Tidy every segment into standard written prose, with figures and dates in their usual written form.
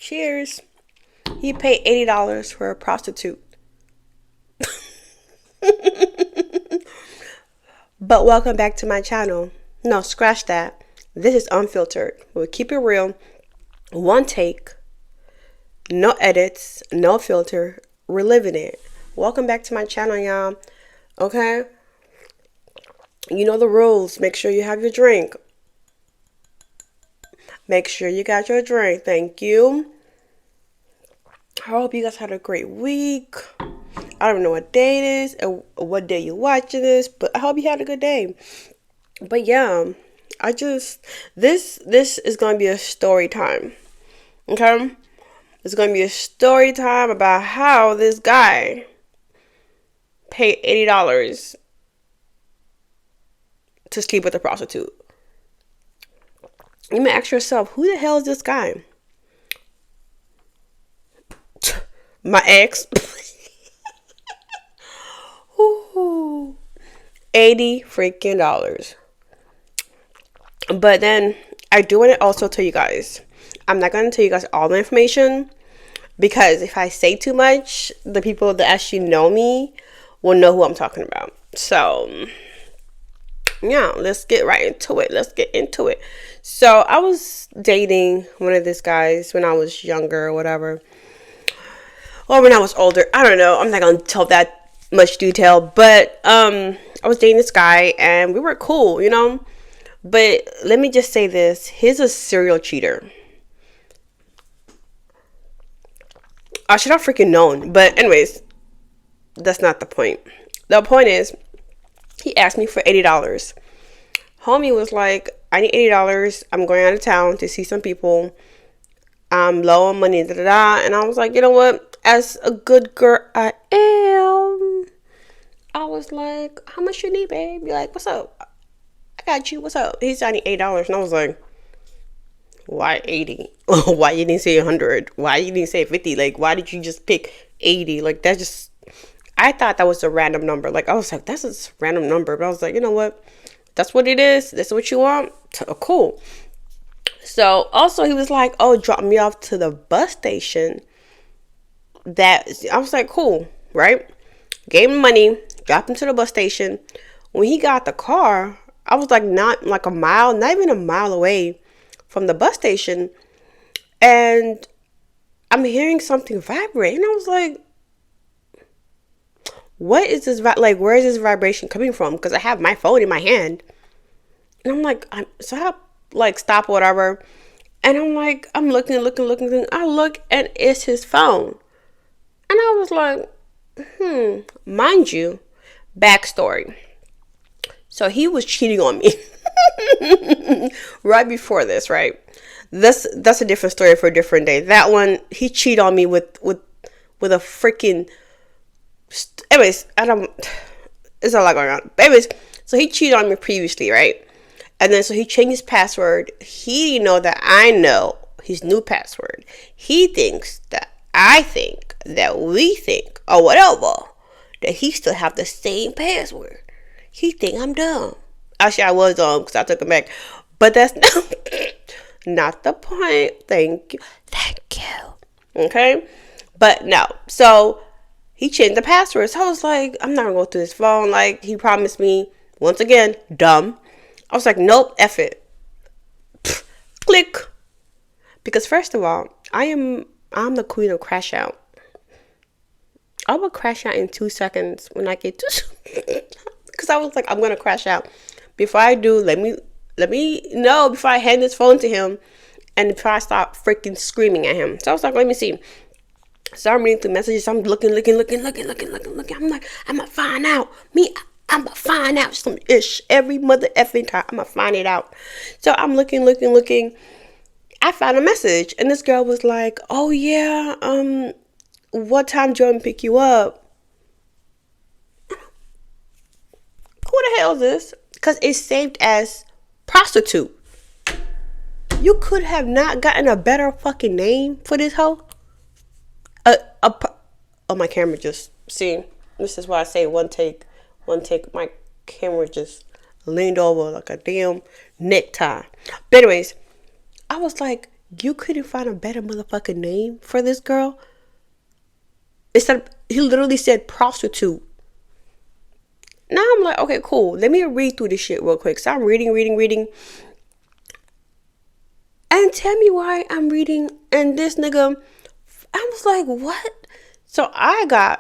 Cheers. He paid $80 for a prostitute. But welcome back to my channel. No, scratch that. This is unfiltered. We'll keep it real. One take. No edits. No filter. We're living it. Welcome back to my channel, y'all. Okay? You know the rules. Make sure you have your drink. Make sure you got your drink. Thank you. I hope you guys had a great week. I don't know what day it is or what day you're watching this, but I hope you had a good day. But yeah, this is going to be a story time. Okay? It's going to be a story time about how this guy paid $80 to sleep with a prostitute. You may ask yourself, who the hell is this guy? My ex. Ooh, $80 freaking dollars. But then I do want to also tell you guys, I'm not going to tell you guys all the information, because if I say too much, the people that actually know me will know who I'm talking about. So yeah, let's get right into it. Let's get into it. So I was dating one of these guys when I was younger or whatever, or when I was older. I don't know. I'm not going to tell that much detail, but I was dating this guy and we were cool, you know. But let me just say this: he's a serial cheater. I should have freaking known, but anyways, that's not the point. The point is, he asked me for $80. Homie was like, I need $80. I'm going out of town to see some people. I'm low on money, da da da. And I was like, you know what? As a good girl I am, I was like, how much you need, babe? You're like, what's up? I got you. What's up? He said, I need $8. And I was like, why 80? Why you didn't say 100? Why you didn't say 50? Like, why did you just pick 80? Like, that just, I thought that was a random number. Like, I was like, that's a random number. But I was like, you know what? That's what it is. That's what you want. Cool. So also he was like, oh, drop me off to the bus station. I was like, cool, right? Gave him money, dropped him to the bus station. When he got the car, I was like, not like a mile, not even a mile away from the bus station. And I'm hearing something vibrate. And I was like, what is this? Like, where is this vibration coming from? Because I have my phone in my hand. And I'm like, so I like stop or whatever. And I'm like, I'm looking. I look and it's his phone. And I was like, mind you, backstory. So he was cheating on me right before this, right? That's a different story for a different day. That one, he cheated on me with a freaking. Anyways, there's a lot going on. But anyways, so he cheated on me previously, right? And then so he changed his password. He didn't know that I know his new password. He thinks that I think that we think or whatever that he still have the same password. He think I'm dumb. Actually, I was dumb because I took him back. But that's not the point. Thank you. Okay? But no. So he changed the password. So I was like, I'm not going to go through his phone. Like, he promised me, once again, dumb. I was like, nope, F it. Click. Because first of all, I'm the queen of crash out. I will crash out in 2 seconds when I get to... Because I was like, I'm going to crash out. Before I do, let me know before I hand this phone to him. And before I start freaking screaming at him. So I was like, let me see. So I'm reading through messages. I'm looking. I'm like, I'm going to find out. I'm going to find out some ish every mother effing time. I'm going to find it out. So I'm looking. I found a message. And this girl was like, oh yeah, what time do you want me to pick you up? Who the hell is this? Because it's saved as prostitute. You could have not gotten a better fucking name for this hoe. Oh, my camera just... See, this is why I say one take. My camera just leaned over like a damn necktie. But anyways, I was like, You couldn't find a better motherfucking name for this girl? He literally said prostitute. Now I'm like, okay, cool. Let me read through this shit real quick. So I'm reading. And tell me why I'm reading. And this nigga, I was like, what? So I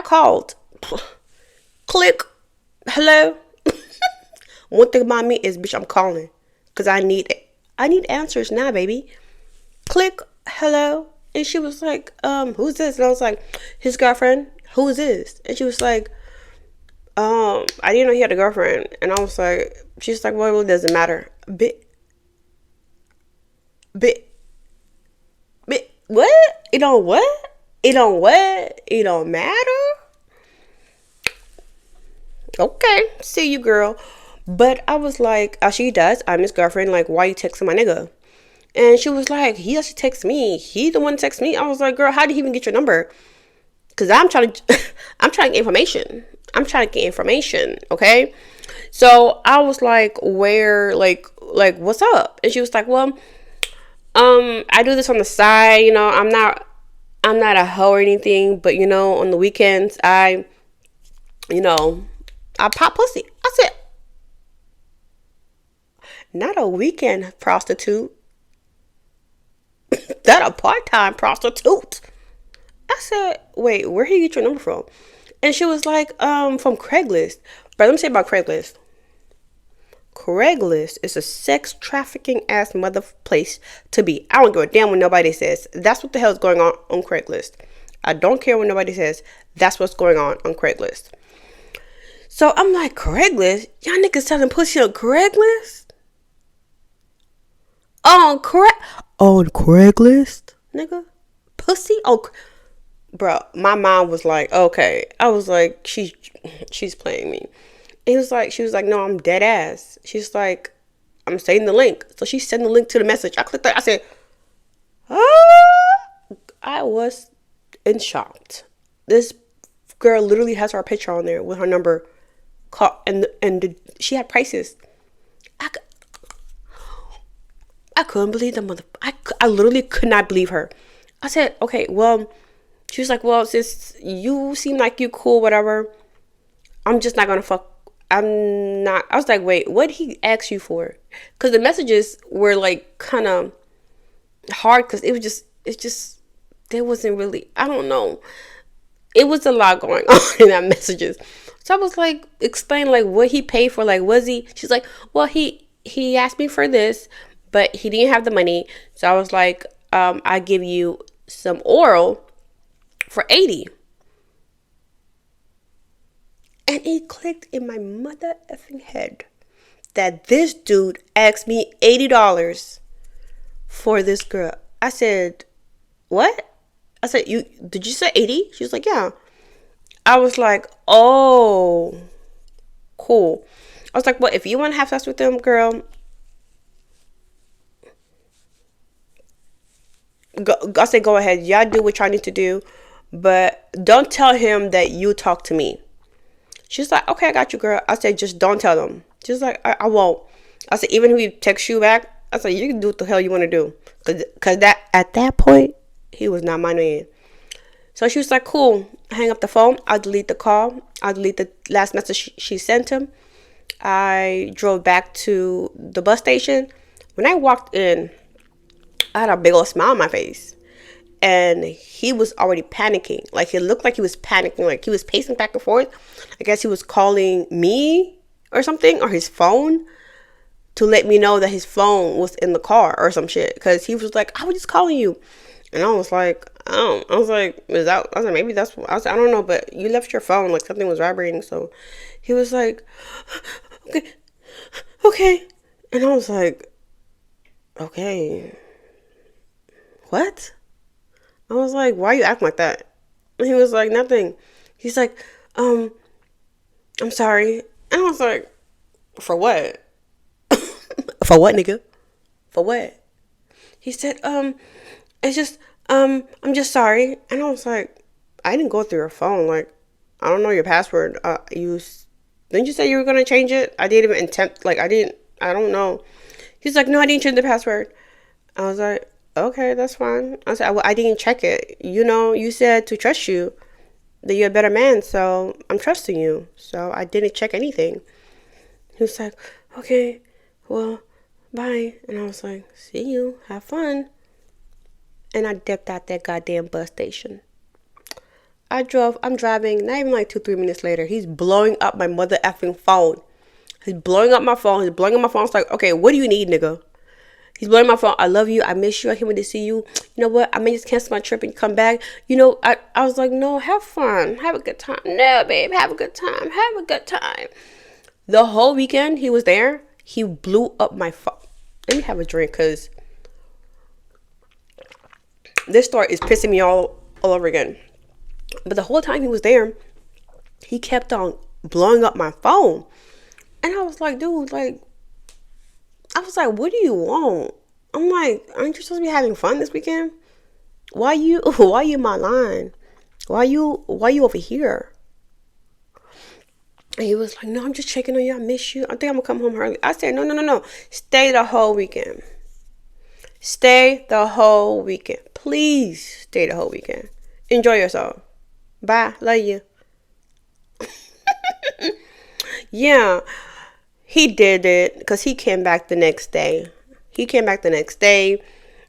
called. Click. Hello. One thing about me is, bitch, I'm calling. Because I need answers now, baby. Click. Hello. And she was like, who's this? And I was like, his girlfriend. Who is this? And she was like, I didn't know he had a girlfriend. And I was like, she's like, well, it doesn't matter. Bit. What? It don't what? It don't what? It don't matter? Okay, see you, girl. But I was like, she does. I'm his girlfriend. Like, why you texting my nigga? And she was like, he actually texts me. He the one text me. I was like, girl, how did he even get your number? Because I'm trying to get information. Okay? So I was like, where, like, what's up? And she was like, well, I do this on the side, I'm not a hoe or anything, but on the weekends, I pop pussy. I said, not a weekend prostitute. That a part-time prostitute. I said, wait, where did you get your number from? And she was like, from Craigslist. But let me say about Craigslist. Craigslist is a sex trafficking ass mother place to be. I don't give a damn what nobody says. That's what the hell is going on Craigslist. I don't care what nobody says. That's what's going on Craigslist. So I'm like, Craigslist? Y'all niggas selling pussy on Craigslist? On Craigslist, nigga? Pussy? Oh, bro, my mom was like, okay. I was like, she's playing me. She was like, no, I'm dead ass. She's like, I'm sending the link. So she sent the link to the message. I clicked that. I said, I was in shock. This girl literally has her picture on there with her number. She had prices. I couldn't believe the mother. I literally could not believe her. I said, okay, well, she was like, well, since you seem like you cool, whatever, I'm just not gonna fuck. I'm not. I was like, wait, what did he ask you for? Because the messages were like kind of hard because it's just, there wasn't really, I don't know. It was a lot going on in that messages. So I was like, explain like what he paid for. Like, she's like, well, he asked me for this, but he didn't have the money. So I was like, I give you some oral for $80. And it clicked in my mother effing head that this dude asked me $80 for this girl. I said, what? I said, did you say 80? She was like, yeah. I was like, oh, cool. I was like, well, if you want to have sex with them, girl, I said, go ahead. Y'all do what y'all need to do. But don't tell him that you talk to me. She's like, okay, I got you, girl. I said, just don't tell them. She's like, I won't. I said, even if he texts you back, I said, you can do what the hell you want to do. Because at that point, he was not my man. So she was like, cool. Hang up the phone. I'll delete the call. I'll delete the last message she sent him. I drove back to the bus station. When I walked in, I had a big old smile on my face. And he was already panicking. Like, it looked like he was panicking. Like, he was pacing back and forth. I guess he was calling me or something, or his phone, to let me know that his phone was in the car or some shit. Because he was like, I was just calling you. And I was like, I was like, maybe that's what, I don't know, but you left your phone. Like, something was vibrating. So he was like, okay. And I was like, okay. What? I was like, why are you acting like that? And he was like, nothing. He's like, I'm sorry. And I was like, for what? For what, nigga? For what? He said, it's just, I'm just sorry. And I was like, I didn't go through your phone. Like, I don't know your password. Didn't you say you were going to change it? I didn't even attempt, like, I don't know. He's like, no, I didn't change the password. I was like, okay, that's fine. I said, well, I didn't check it. You know, you said to trust you, that you're a better man, so I'm trusting you. So I didn't check anything. He was like, okay, well, bye. And I was like, see you, have fun. And I dipped out that goddamn bus station. I'm driving, not even like 2-3 minutes later, he's blowing up my mother effing phone. He's blowing up my phone. It's like, okay, what do you need, nigga? He's blowing my phone. I love you. I miss you. I can't wait to see you. You know what? I may just cancel my trip and come back. You know, I was like, no, have fun. Have a good time. No, babe, have a good time. Have a good time. The whole weekend he was there, he blew up my phone. Let me have a drink, because this story is pissing me all over again. But the whole time he was there, he kept on blowing up my phone. And I was like, dude, like, what do you want? I'm like, aren't you supposed to be having fun this weekend? Why you in my line? Why you over here? And he was like, no, I'm just checking on you. I miss you. I think I'm gonna come home early. I said, no. Stay the whole weekend. Stay the whole weekend. Please stay the whole weekend. Enjoy yourself. Bye. Love you. Yeah. He did it because he came back the next day.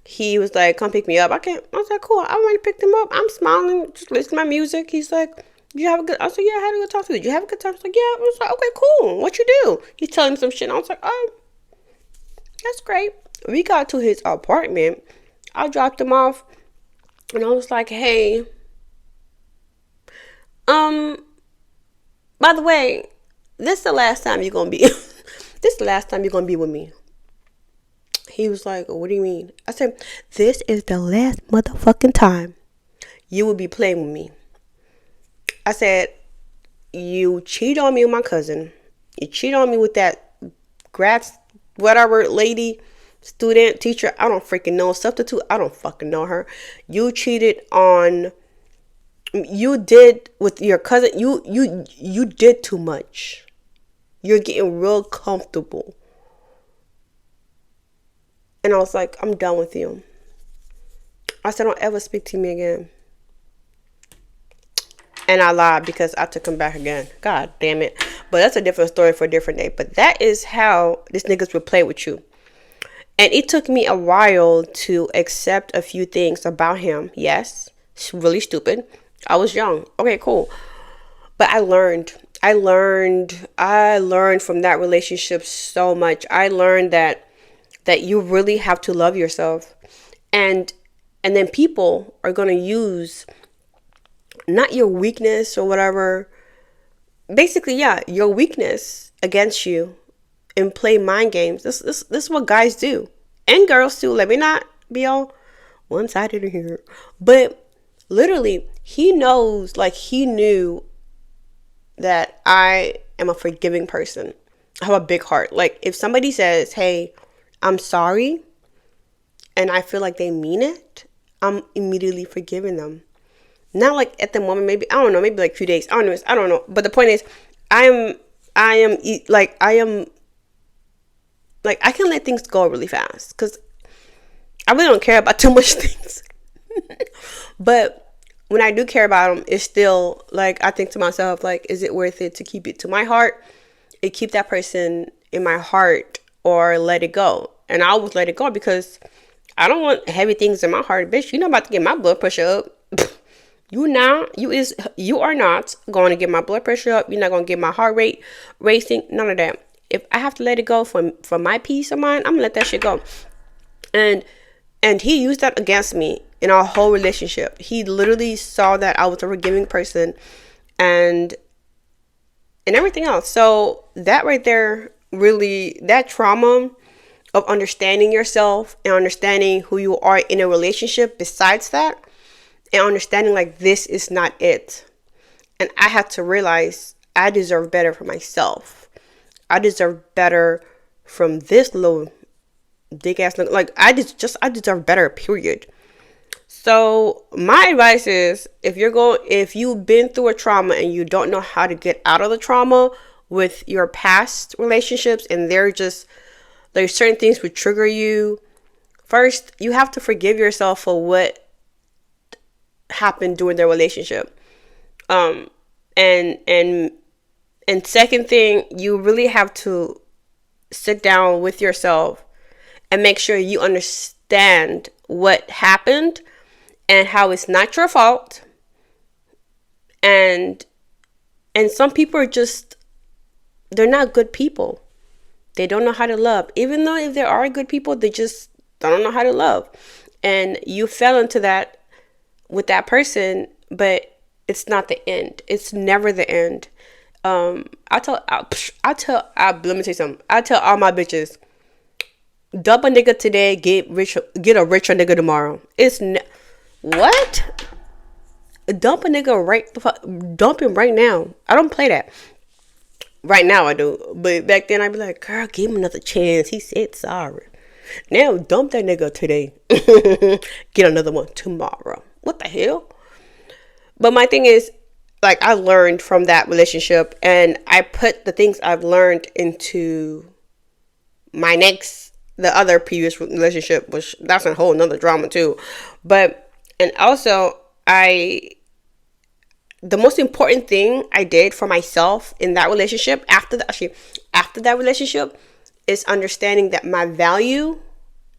He was like, come pick me up. I was like, cool. I already picked him up. I'm smiling, just listening to my music. He's like, did you have a good? I was like, yeah, I had a good time. Did you have a good time? He's like, yeah. I was like, okay, cool. What you do? He's telling me some shit. I was like, oh, that's great. We got to his apartment. I dropped him off, and I was like, hey, by the way, this is the last time you're gonna be. This is the last time you're gonna be with me. He was like, what do you mean? I said, this is the last motherfucking time you will be playing with me. I said, you cheat on me with my cousin. You cheat on me with that grad, whatever lady, student, teacher, I don't freaking know, substitute, I don't fucking know her. You did with your cousin, you did too much. You're getting real comfortable. And I was like, I'm done with you. I said, don't ever speak to me again. And I lied because I took him back again. God damn it. But that's a different story for a different day. But that is how this niggas would play with you. And it took me a while to accept a few things about him. Yes, it's really stupid. I was young. Okay, cool. But I learned from that relationship so much. I learned that you really have to love yourself. And then people are going to use not your weakness or whatever. Basically, yeah, your weakness against you and play mind games. This is what guys do. And girls too. Let me not be all one-sided in here. But literally, he knew that I am a forgiving person. I have a big heart. Like, if somebody says, hey, I'm sorry, and I feel like they mean it, I'm immediately forgiving them. Not like at the moment, maybe, I don't know, maybe like a few days. I don't know. But the point is, I can let things go really fast because I really don't care about too much things. But when I do care about them, it's still like, I think to myself, like, is it worth it to keep it to my heart and keep that person in my heart, or let it go? And I always let it go because I don't want heavy things in my heart. Bitch, you're not about to get my blood pressure up. You are not going to get my blood pressure up. You're not going to get my heart rate racing. None of that. If I have to let it go for my peace of mind, I'm gonna let that shit go. And he used that against me in our whole relationship. He literally saw that I was a forgiving person and everything else. So that right there, really, that trauma of understanding yourself and understanding who you are in a relationship besides that, and understanding like this is not it. And I had to realize I deserve better for myself. I deserve better from this little dick ass. Like, I deserve better, period. So my advice is, if you've been through a trauma and you don't know how to get out of the trauma with your past relationships, and there's certain things would trigger you First, you have to forgive yourself for what happened during their relationship. And second thing, you really have to sit down with yourself and make sure you understand what happened and how it's not your fault. And some people are just, they're not good people. They don't know how to love. Even though if there are good people, they just don't know how to love. And you fell into that with that person, but it's not the end. It's never the end. Let me tell you something. I tell all my bitches, dump a nigga today, get a richer nigga tomorrow. What? Dump a nigga dump him right now. I don't play that. Right now I do, but back then I'd be like, girl, give him another chance. He said sorry. Now dump that nigga today. Get another one tomorrow. What the hell? But my thing is, like, I learned from that relationship, and I put the things I've learned into the other previous relationship, which that's a whole nother drama too. But, and also, the most important thing I did for myself in that relationship, after that relationship, is understanding that my value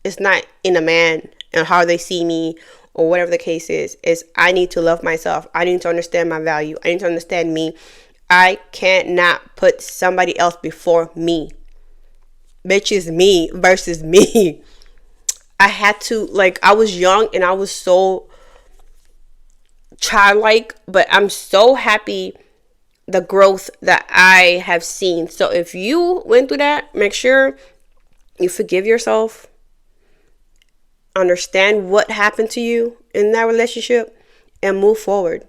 is not in a man and how they see me or whatever the case is I need to love myself. I need to understand my value. I need to understand me. I can't not put somebody else before me. Bitch, is me versus me. I had to, like, I was young and I was so childlike, but I'm so happy the growth that I have seen. So if you went through that, make sure you forgive yourself, understand what happened to you in that relationship, and move forward.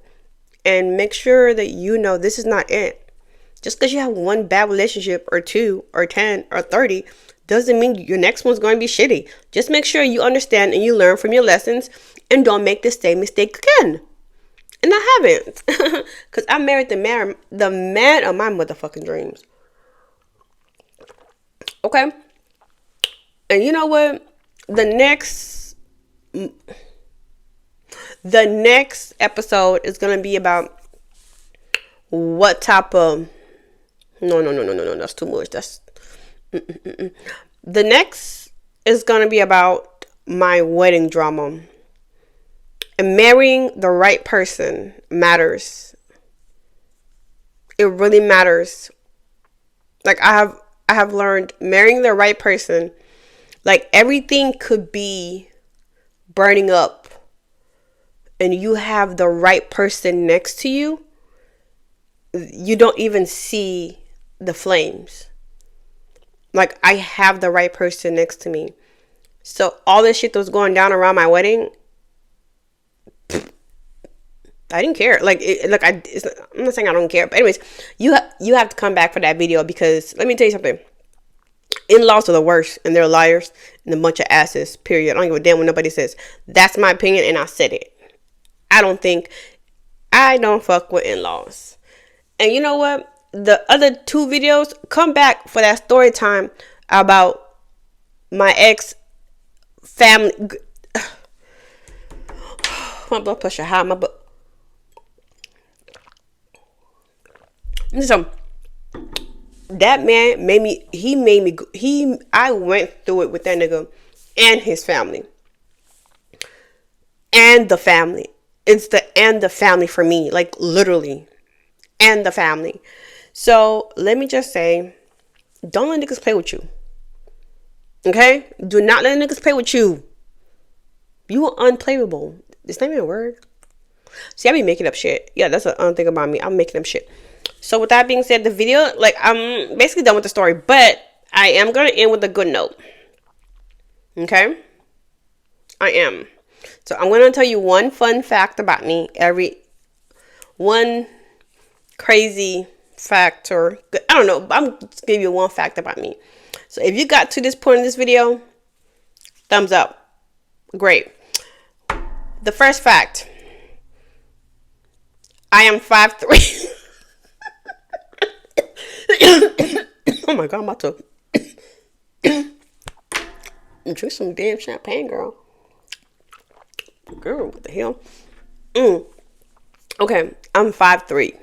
And make sure that you know this is not it. Just because you have one bad relationship or 2 or 10 or 30 doesn't mean your next one's going to be shitty. Just make sure you understand and you learn from your lessons and don't make the same mistake again. And I haven't. Because I married the man of my motherfucking dreams. Okay? And you know what? The next episode is going to be about what type of... No. That's too much. The next is going to be about my wedding drama. And marrying the right person matters. It really matters. Like, I have learned marrying the right person, like, everything could be burning up and you have the right person next to you, you don't even see the flames. Like, I have the right person next to me. So all this shit that was going down around my wedding, I didn't care. I'm not saying I don't care, but anyways, you have to come back for that video, because let me tell you something. In-laws are the worst, and they're liars and a bunch of asses, period. I don't give a damn what nobody says. That's my opinion, and I said it. I don't fuck with in-laws. And you know what? The other 2 videos, come back for that story time about my ex family. My blood pressure high. That man I went through it with that nigga and his family. And the family. It's the family for me. Like, literally. And the family. So, let me just say, don't let niggas play with you. Okay? Do not let niggas play with you. You are unplayable. Is that even a word? See, I be making up shit. Yeah, that's the other thing about me. I'm making up shit. So with that being said, the video, like, I'm basically done with the story, but I am going to end with a good note. Okay? I am. So I'm going to tell you one fun fact about me. One crazy fact, or I don't know. I'm just giving you one fact about me. So if you got to this point in this video, thumbs up. Great. The first fact. I am 5'3". Oh my God, I'm about to. Drink some damn champagne, girl. Girl, what the hell? Okay, I'm 5'3".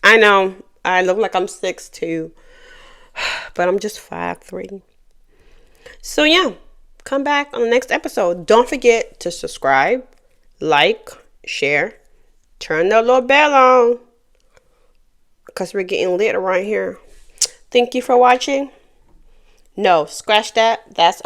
I know I look like I'm 6'2", but I'm just 5'3". So yeah, come back on the next episode. Don't forget to subscribe, like, share, turn the little bell on, because we're getting lit around here. Thank you for watching. No, scratch that. That's